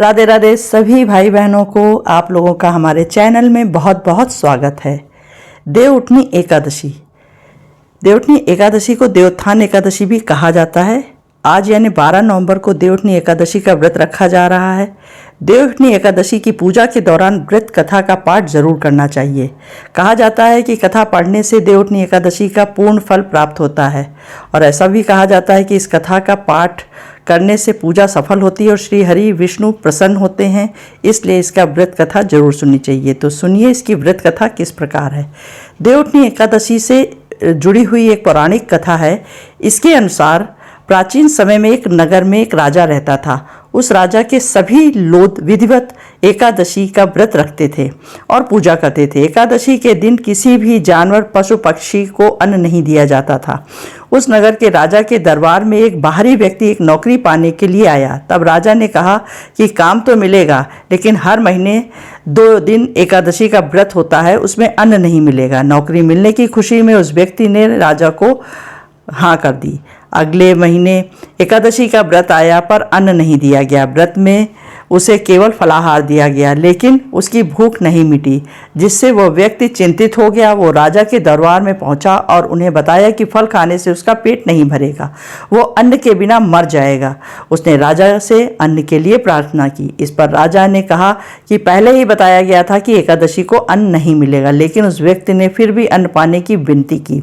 राधे राधे सभी भाई बहनों को आप लोगों का हमारे चैनल में बहुत बहुत स्वागत है। देवउठनी एकादशी। देवउठनी एकादशी को देवोत्थान एकादशी भी कहा जाता है। आज यानी 12 नवंबर को देवउठनी एकादशी का व्रत रखा जा रहा है। देवउठनी एकादशी की पूजा के दौरान व्रत कथा का पाठ जरूर करना चाहिए। कहा जाता है कि कथा पढ़ने से देवउठनी एकादशी का पूर्ण फल प्राप्त होता है और ऐसा भी कहा जाता है कि इस कथा का पाठ करने से पूजा सफल होती है और श्री हरि विष्णु प्रसन्न होते हैं, इसलिए इसका व्रत कथा जरूर सुननी चाहिए। तो सुनिए इसकी व्रत कथा किस प्रकार है। देवउठनी एकादशी से जुड़ी हुई एक पौराणिक कथा है। इसके अनुसार प्राचीन समय में एक नगर में एक राजा रहता था। उस राजा के सभी लोग विधिवत एकादशी का व्रत रखते थे और पूजा करते थे। एकादशी के दिन किसी भी जानवर, पशु, पक्षी को अन्न नहीं दिया जाता था। उस नगर के राजा के दरबार में एक बाहरी व्यक्ति एक नौकरी पाने के लिए आया। तब राजा ने कहा कि काम तो मिलेगा, लेकिन हर महीने 2 दिन एकादशी का व्रत होता है, उसमें अन्न नहीं मिलेगा। नौकरी मिलने की खुशी में उस व्यक्ति ने राजा को हाँ कर दी। अगले महीने एकादशी का व्रत आया पर अन्न नहीं दिया गया। व्रत में उसे केवल फलाहार दिया गया, लेकिन उसकी भूख नहीं मिटी, जिससे वह व्यक्ति चिंतित हो गया। वो राजा के दरबार में पहुंचा और उन्हें बताया कि फल खाने से उसका पेट नहीं भरेगा, वो अन्न के बिना मर जाएगा। उसने राजा से अन्न के लिए प्रार्थना की। इस पर राजा ने कहा कि पहले ही बताया गया था कि एकादशी को अन्न नहीं मिलेगा, लेकिन उस व्यक्ति ने फिर भी अन्न पाने की विनती की।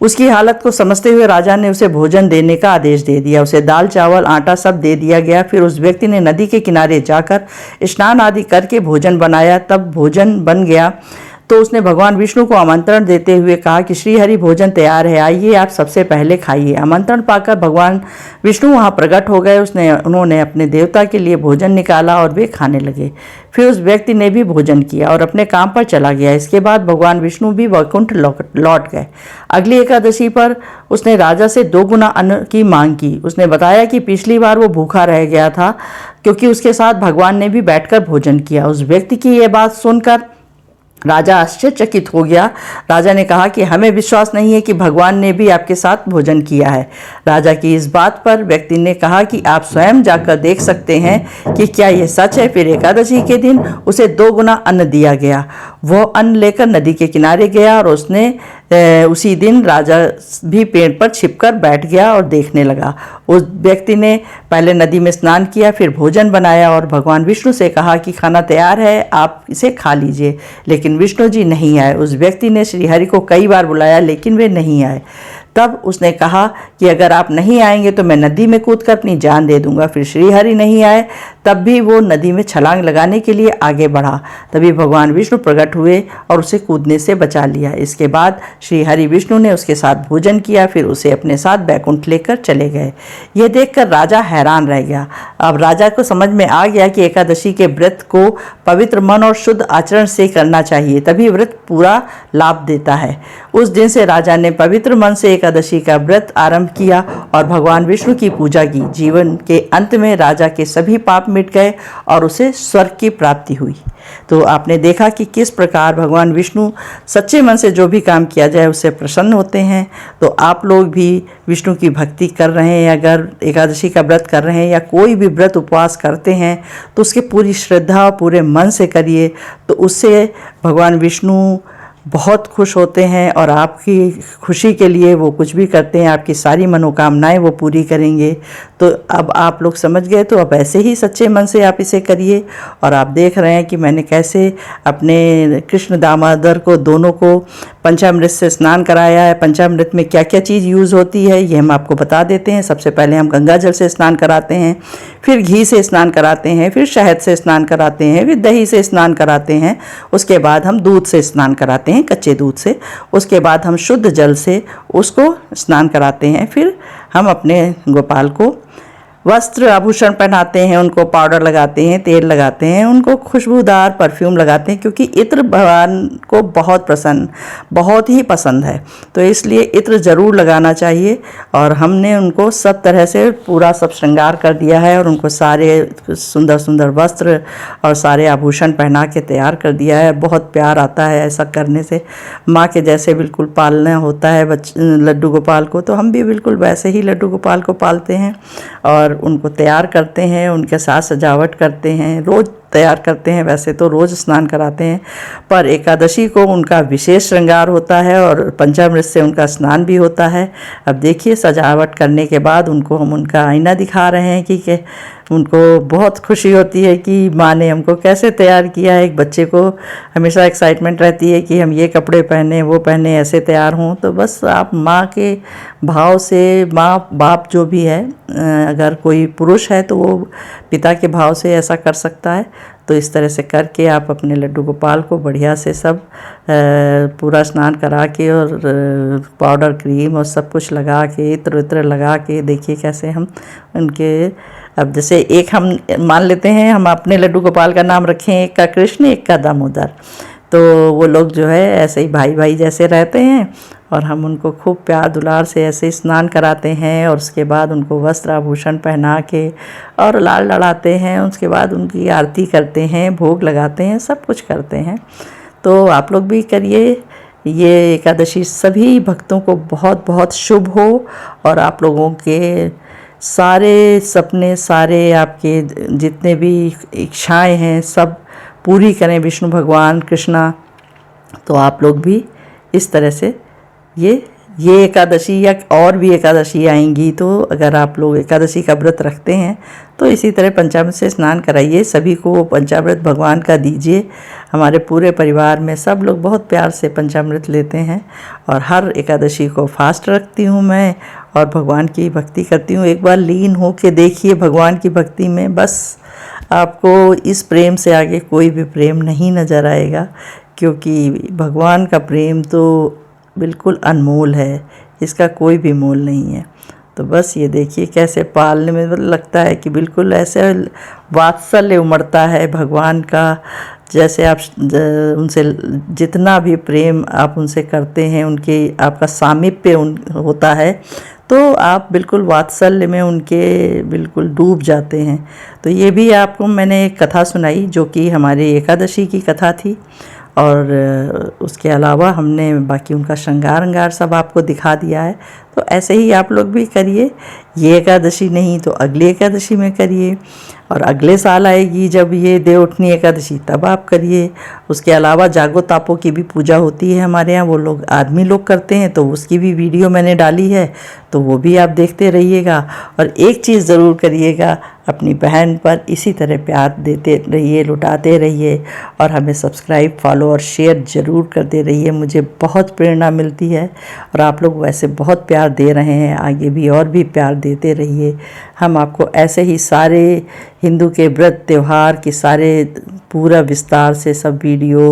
उसकी हालत को समझते हुए राजा ने उसे भोजन देने का आदेश दे दिया। उसे दाल, चावल, आटा सब दे दिया गया। फिर उस व्यक्ति ने नदी के किनारे जाकर स्नान आदि करके भोजन बनाया। तब भोजन बन गया तो उसने भगवान विष्णु को आमंत्रण देते हुए कहा कि श्री हरि भोजन तैयार है, आइए आप सबसे पहले खाइए। आमंत्रण पाकर भगवान विष्णु वहाँ प्रकट हो गए। उन्होंने अपने देवता के लिए भोजन निकाला और वे खाने लगे। फिर उस व्यक्ति ने भी भोजन किया और अपने काम पर चला गया। इसके बाद भगवान विष्णु भी वैकुंठ लौट गए। अगली एकादशी पर उसने राजा से 2 गुना अन्न की मांग की। उसने बताया कि पिछली बार वो भूखा रह गया था, क्योंकि उसके साथ भगवान ने भी बैठकर भोजन किया। उस व्यक्ति की ये बात सुनकर राजा आश्चर्यचकित हो गया। राजा ने कहा कि हमें विश्वास नहीं है कि भगवान ने भी आपके साथ भोजन किया है। राजा की इस बात पर व्यक्ति ने कहा कि आप स्वयं जाकर देख सकते हैं कि क्या यह सच है। फिर एकादशी के दिन उसे 2 गुना अन्न दिया गया। वह अन्न लेकर नदी के किनारे गया और उसने उसी दिन राजा भी पेड़ पर छिपकर बैठ गया और देखने लगा। उस व्यक्ति ने पहले नदी में स्नान किया, फिर भोजन बनाया और भगवान विष्णु से कहा कि खाना तैयार है, आप इसे खा लीजिए। लेकिन विष्णु जी नहीं आए। उस व्यक्ति ने श्री हरि को कई बार बुलाया, लेकिन वे नहीं आए। तब उसने कहा कि अगर आप नहीं आएंगे तो मैं नदी में कूदकर अपनी जान दे दूंगा। फिर श्री हरि नहीं आए, तब भी वो नदी में छलांग लगाने के लिए आगे बढ़ा। तभी भगवान विष्णु प्रकट हुए और उसे कूदने से बचा लिया। इसके बाद श्री हरि विष्णु ने उसके साथ भोजन किया, फिर उसे अपने साथ बैकुंठ लेकर चले गए। यह देखकर राजा हैरान रह गया। अब राजा को समझ में आ गया कि एकादशी के व्रत को पवित्र मन और शुद्ध आचरण से करना चाहिए, तभी व्रत पूरा लाभ देता है। उस दिन से राजा ने पवित्र मन से एकादशी का व्रत आरंभ किया और भगवान विष्णु की पूजा की। जीवन के अंत में राजा के सभी पाप मिट गए और उसे स्वर्ग की प्राप्ति हुई। तो आपने देखा कि किस प्रकार भगवान विष्णु सच्चे मन से जो भी काम किया जाए उससे प्रसन्न होते हैं। तो आप लोग भी विष्णु की भक्ति कर रहे हैं, अगर एकादशी का व्रत कर रहे हैं या कोई भी व्रत उपवास करते हैं तो उसके पूरी श्रद्धा पूरे मन से करिए, तो उससे भगवान विष्णु बहुत खुश होते हैं और आपकी खुशी के लिए वो कुछ भी करते हैं। आपकी सारी मनोकामनाएं वो पूरी करेंगे। तो अब आप लोग समझ गए, तो अब ऐसे ही सच्चे मन से आप इसे करिए। और आप देख रहे हैं कि मैंने कैसे अपने कृष्ण दामोदर को दोनों को पंचामृत से स्नान कराया है। पंचामृत में क्या क्या चीज़ यूज़ होती है ये हम आपको बता देते हैं। सबसे पहले हम गंगा जल से स्नान कराते हैं, फिर घी से स्नान कराते हैं, फिर शहद से स्नान कराते हैं, फिर दही से स्नान कराते हैं। उसके बाद हम दूध से स्नान कराते हैं, कच्चे दूध से। उसके बाद हम शुद्ध जल से उसको स्नान कराते हैं। फिर हम अपने गोपाल को वस्त्र आभूषण पहनाते हैं, उनको पाउडर लगाते हैं, तेल लगाते हैं, उनको खुशबूदार परफ्यूम लगाते हैं, क्योंकि इत्र भगवान को बहुत ही पसंद है। तो इसलिए इत्र ज़रूर लगाना चाहिए। और हमने उनको सब तरह से पूरा सब श्रृंगार कर दिया है और उनको सारे सुंदर सुंदर वस्त्र और सारे आभूषण पहना के तैयार कर दिया है। बहुत प्यार आता है ऐसा करने से। माँ के जैसे बिल्कुल पालना होता है लड्डू गोपाल को, तो हम भी बिल्कुल वैसे ही लड्डू गोपाल को पालते हैं। और उनको तैयार करते हैं, उनके साथ सजावट करते हैं, रोज़ तैयार करते हैं। वैसे तो रोज़ स्नान कराते हैं, पर एकादशी को उनका विशेष श्रृंगार होता है और पंचामृत से उनका स्नान भी होता है। अब देखिए, सजावट करने के बाद उनको हम उनका आईना दिखा रहे हैं कि उनको बहुत खुशी होती है कि माँ ने हमको कैसे तैयार किया है। एक बच्चे को हमेशा एक्साइटमेंट रहती है कि हम ये कपड़े पहने, वो पहने, ऐसे तैयार हों। तो बस आप माँ के भाव से, माँ बाप जो भी है, अगर कोई पुरुष है तो वो पिता के भाव से ऐसा कर सकता है। तो इस तरह से करके आप अपने लड्डू गोपाल को बढ़िया से सब पूरा स्नान करा के और पाउडर क्रीम और सब कुछ लगा के, इत्र वित्र लगा के, देखिए कैसे हम उनके, अब जैसे एक हम मान लेते हैं, हम अपने लड्डू गोपाल का नाम रखें, एक का कृष्ण, एक का दामोदर, तो वो लोग जो है ऐसे ही भाई भाई जैसे रहते हैं और हम उनको खूब प्यार दुलार से ऐसे स्नान कराते हैं और उसके बाद उनको वस्त्र आभूषण पहना के और लाल लड़ाते हैं। उसके बाद उनकी आरती करते हैं, भोग लगाते हैं, सब कुछ करते हैं। तो आप लोग भी करिए। ये एकादशी सभी भक्तों को बहुत बहुत शुभ हो और आप लोगों के सारे सपने, सारे आपके जितने भी इच्छाएं हैं सब पूरी करें विष्णु भगवान कृष्णा। तो आप लोग भी इस तरह से ये एकादशी या और भी एकादशी आएंगी, तो अगर आप लोग एकादशी का व्रत रखते हैं तो इसी तरह पंचामृत से स्नान कराइए, सभी को पंचामृत भगवान का दीजिए। हमारे पूरे परिवार में सब लोग बहुत प्यार से पंचामृत लेते हैं और हर एकादशी को फास्ट रखती हूँ मैं और भगवान की भक्ति करती हूँ। एक बार लीन हो के देखिए भगवान की भक्ति में, बस आपको इस प्रेम से आगे कोई भी प्रेम नहीं नज़र आएगा, क्योंकि भगवान का प्रेम तो बिल्कुल अनमोल है, इसका कोई भी मोल नहीं है। तो बस ये देखिए कैसे पालने में लगता है कि बिल्कुल ऐसे वात्सल्य उमड़ता है भगवान का। जैसे आप उनसे जितना भी प्रेम आप उनसे करते हैं, उनके आपका सामीप्य होता है, तो आप बिल्कुल वात्सल्य में उनके बिल्कुल डूब जाते हैं। तो ये भी आपको मैंने एक कथा सुनाई जो कि हमारी एकादशी की कथा थी और उसके अलावा हमने बाकी उनका श्रृंगार सब आपको दिखा दिया है। तो ऐसे ही आप लोग भी करिए, ये एकादशी नहीं तो अगली एकादशी में करिए और अगले साल आएगी जब ये देवउठनी एकादशी तब आप करिए। उसके अलावा जागो तापो की भी पूजा होती है हमारे यहाँ, वो लोग आदमी लोग करते हैं, तो उसकी भी वीडियो मैंने डाली है, तो वो भी आप देखते रहिएगा। और एक चीज़ ज़रूर करिएगा, अपनी बहन पर इसी तरह प्यार देते रहिए, लुटाते रहिए और हमें सब्सक्राइब, फॉलो और शेयर ज़रूर करते रहिए। मुझे बहुत प्रेरणा मिलती है और आप लोग वैसे बहुत प्यार दे रहे हैं, आगे भी और भी प्यार देते रहिए। हम आपको ऐसे ही सारे हिंदू के व्रत त्यौहार की सारे पूरा विस्तार से सब वीडियो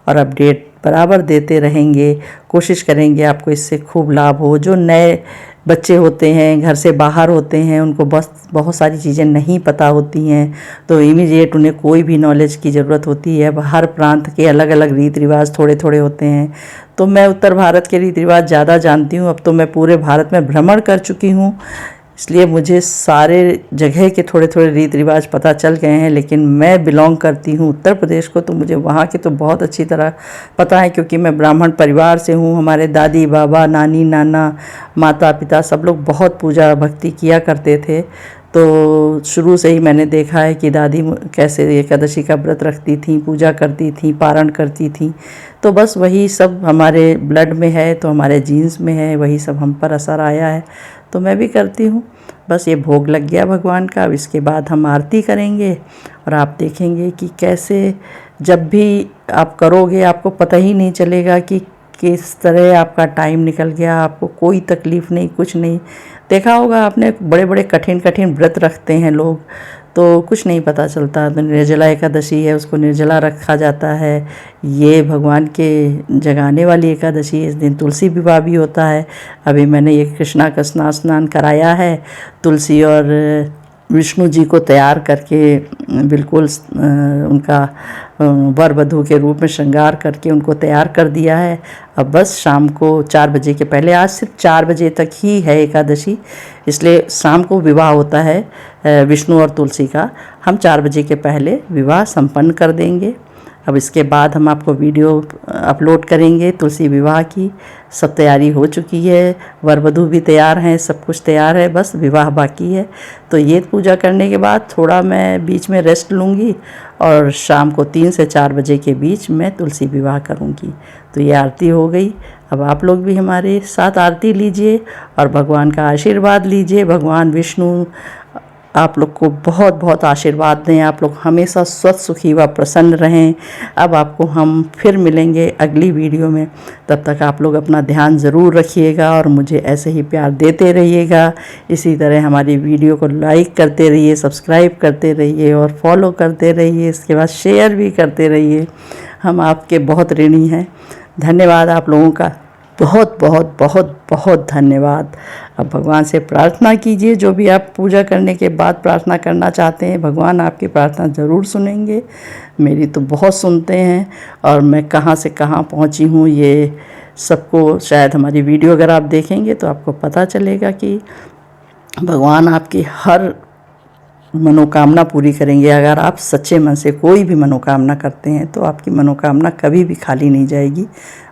और अपडेट बराबर देते रहेंगे। कोशिश करेंगे आपको इससे खूब लाभ हो। जो नए बच्चे होते हैं, घर से बाहर होते हैं, उनको बस बहुत सारी चीज़ें नहीं पता होती हैं, तो इमीडिएट उन्हें कोई भी नॉलेज की ज़रूरत होती है। हर प्रांत के अलग अलग रीति रिवाज थोड़े थोड़े होते हैं, तो मैं उत्तर भारत के रीति रिवाज ज़्यादा जानती हूँ। अब तो मैं पूरे भारत में भ्रमण कर चुकी हूँ, इसलिए मुझे सारे जगह के थोड़े थोड़े रीति रिवाज पता चल गए हैं। लेकिन मैं बिलोंग करती हूँ उत्तर प्रदेश को, तो मुझे वहाँ के तो बहुत अच्छी तरह पता है, क्योंकि मैं ब्राह्मण परिवार से हूँ। हमारे दादी बाबा, नानी नाना, माता पिता सब लोग बहुत पूजा भक्ति किया करते थे, तो शुरू से ही मैंने देखा है कि दादी कैसे एकादशी का व्रत रखती थी, पूजा करती थी, पारण करती थी। तो बस वही सब हमारे ब्लड में है, तो हमारे जीन्स में है, वही सब हम पर असर आया है, तो मैं भी करती हूँ। बस ये भोग लग गया भगवान का, अब इसके बाद हम आरती करेंगे और आप देखेंगे कि कैसे जब भी आप करोगे आपको पता ही नहीं चलेगा कि किस तरह आपका टाइम निकल गया, आपको कोई तकलीफ़ नहीं, कुछ नहीं। देखा होगा आपने, बड़े बड़े कठिन कठिन व्रत रखते हैं लोग, तो कुछ नहीं पता चलता। तो निर्जला एकादशी है, उसको निर्जला रखा जाता है। ये भगवान के जगाने वाली एकादशी है, इस दिन तुलसी विवाह भी होता है। अभी मैंने ये कृष्णा का स्नान कराया है, तुलसी और विष्णु जी को तैयार करके बिल्कुल उनका वर वधू के रूप में श्रृंगार करके उनको तैयार कर दिया है। अब बस शाम को 4 बजे के पहले, आज सिर्फ 4 बजे तक ही है एकादशी, इसलिए शाम को विवाह होता है विष्णु और तुलसी का। हम 4 बजे के पहले विवाह संपन्न कर देंगे। अब इसके बाद हम आपको वीडियो अपलोड करेंगे तुलसी विवाह की। सब तैयारी हो चुकी है, वर वधू भी तैयार हैं, सब कुछ तैयार है, बस विवाह बाकी है। तो ये पूजा करने के बाद थोड़ा मैं बीच में रेस्ट लूँगी और शाम को 3 से 4 बजे के बीच मैं तुलसी विवाह करूँगी। तो ये आरती हो गई। अब आप लोग भी हमारे साथ आरती लीजिए और भगवान का आशीर्वाद लीजिए। भगवान विष्णु आप लोग को बहुत बहुत आशीर्वाद दें, आप लोग हमेशा स्वस्थ सुखी व प्रसन्न रहें। अब आपको हम फिर मिलेंगे अगली वीडियो में, तब तक आप लोग अपना ध्यान ज़रूर रखिएगा और मुझे ऐसे ही प्यार देते रहिएगा। इसी तरह हमारी वीडियो को लाइक करते रहिए, सब्सक्राइब करते रहिए और फॉलो करते रहिए, इसके बाद शेयर भी करते रहिए। हम आपके बहुत ऋणी हैं। धन्यवाद आप लोगों का, बहुत बहुत बहुत बहुत धन्यवाद। अब भगवान से प्रार्थना कीजिए, जो भी आप पूजा करने के बाद प्रार्थना करना चाहते हैं, भगवान आपकी प्रार्थना ज़रूर सुनेंगे। मेरी तो बहुत सुनते हैं और मैं कहाँ से कहाँ पहुँची हूँ ये सबको शायद हमारी वीडियो अगर आप देखेंगे तो आपको पता चलेगा कि भगवान आपकी हर मनोकामना पूरी करेंगे। अगर आप सच्चे मन से कोई भी मनोकामना करते हैं तो आपकी मनोकामना कभी भी खाली नहीं जाएगी,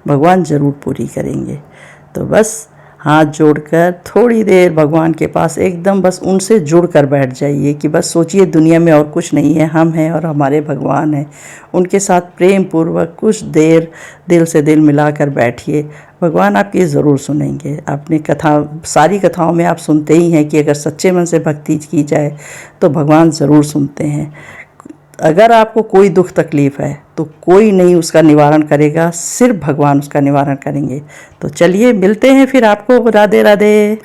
भगवान ज़रूर पूरी करेंगे। तो बस हाथ जोड़कर थोड़ी देर भगवान के पास एकदम बस उनसे जुड़कर बैठ जाइए कि बस सोचिए दुनिया में और कुछ नहीं है, हम हैं और हमारे भगवान हैं। उनके साथ प्रेम पूर्वक कुछ देर दिल से दिल मिलाकर बैठिए, भगवान आपकी ज़रूर सुनेंगे। अपनी सारी कथाओं में आप सुनते ही हैं कि अगर सच्चे मन से भक्ति की जाए तो भगवान ज़रूर सुनते हैं। अगर आपको कोई दुख तकलीफ़ है तो कोई नहीं उसका निवारण करेगा, सिर्फ भगवान उसका निवारण करेंगे। तो चलिए मिलते हैं फिर आपको। राधे राधे।